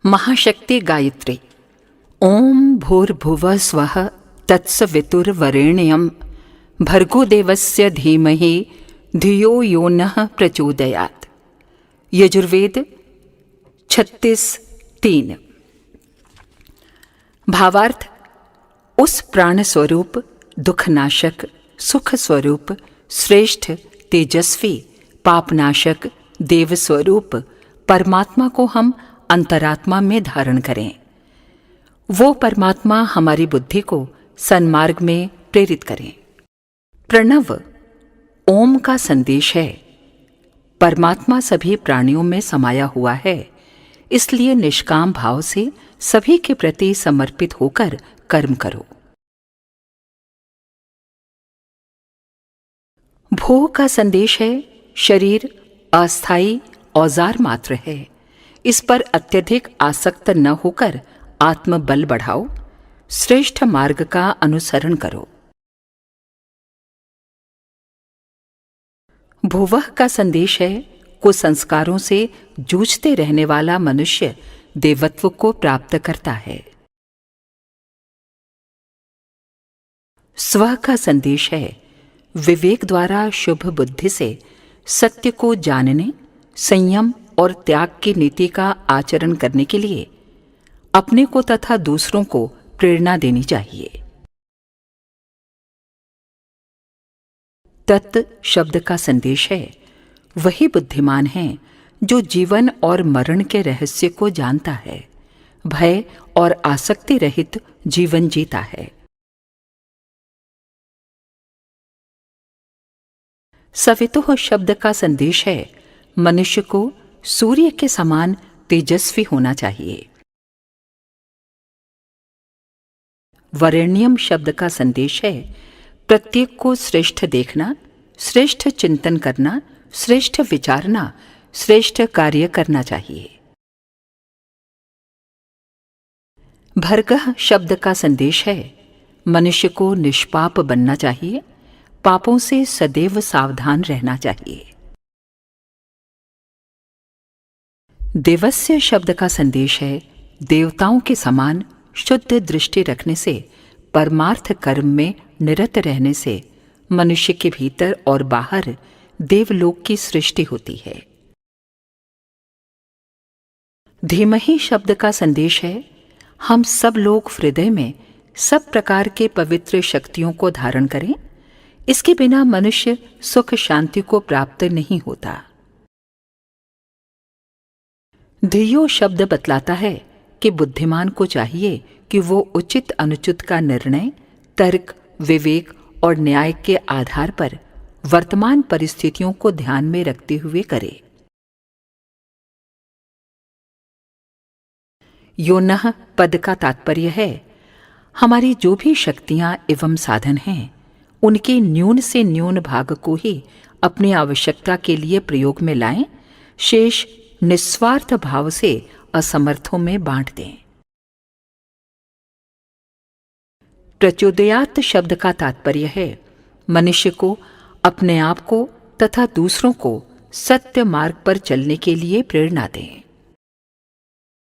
महाशक्ति गायत्री। ओम भूर्भुवः स्वः तत्सवितुर्वरेण्यं भर्गो देवस्य धीमहि धियो यो नः प्रचोदयात्। यजुर्वेद 36:3। भावार्थ: उस प्राण स्वरूप, दुखनाशक, सुख स्वरूप, श्रेष्ठ, तेजस्वी, पापनाशक, देव स्वरूप परमात्मा को हम अंतरात्मा में धारण करें। वो परमात्मा हमारी बुद्धि को सन्मार्ग में प्रेरित करें। प्रणव ओम का संदेश है। परमात्मा सभी प्राणियों में समाया हुआ है, इसलिए निष्काम भाव से सभी के प्रति समर्पित होकर कर्म करो। भू का संदेश है। शरीर अस्थायी औजार मात्र है, इस पर अत्यधिक आसक्त न होकर आत्मबल बढ़ाओ, श्रेष्ठ मार्ग का अनुसरण करो। भुवः का संदेश है। कुसंस्कारों से जूझते रहने वाला मनुष्य देवत्व को प्राप्त करता है। स्व का संदेश है। विवेक द्वारा शुभ बुद्धि से सत्य को जानने, संयम और त्याग की नीति का आचरण करने के लिए अपने को तथा दूसरों को प्रेरणा देनी चाहिए। तत् शब्द का संदेश है। वही बुद्धिमान है जो जीवन और मरण के रहस्य को जानता है, भय और आसक्ति रहित जीवन जीता है। सवितुः शब्द का संदेश है। मनुष्य को सूर्य के समान तेजस्वी होना चाहिए। वरेण्यम शब्द का संदेश है। प्रत्येक को श्रेष्ठ देखना, श्रेष्ठ चिंतन करना, श्रेष्ठ विचारना, श्रेष्ठ कार्य करना चाहिए। भर्गः शब्द का संदेश है। मनुष्य को निष्पाप बनना चाहिए, पापों से सदैव सावधान रहना चाहिए। देवस्य शब्द का संदेश है। देवताओं के समान शुद्ध दृष्टि रखने से, परमार्थ कर्म में निरत रहने से मनुष्य के भीतर और बाहर देवलोक की सृष्टि होती है। धीमहि शब्द का संदेश है। हम सब लोग हृदय में सब प्रकार के पवित्र शक्तियों को धारण करें, इसके बिना मनुष्य सुख शांति को प्राप्त नहीं होता। धियो शब्द बतलाता है कि बुद्धिमान को चाहिए कि वो उचित अनुचित का निर्णय तर्क, विवेक और न्याय के आधार पर वर्तमान परिस्थितियों को ध्यान में रखते हुए करे। योनः पद का तात्पर्य है। हमारी जो भी शक्तियां एवं साधन हैं, उनके न्यून से न्यून भाग को ही अपनी आवश्यकता के लिए प्रयोग में लाएं, शेष निस्वार्थ भाव से असमर्थों में बांट दें। प्रचोदयात् शब्द का तात्पर्य है। मनुष्य को अपने आप को तथा दूसरों को सत्य मार्ग पर चलने के लिए प्रेरणा दें।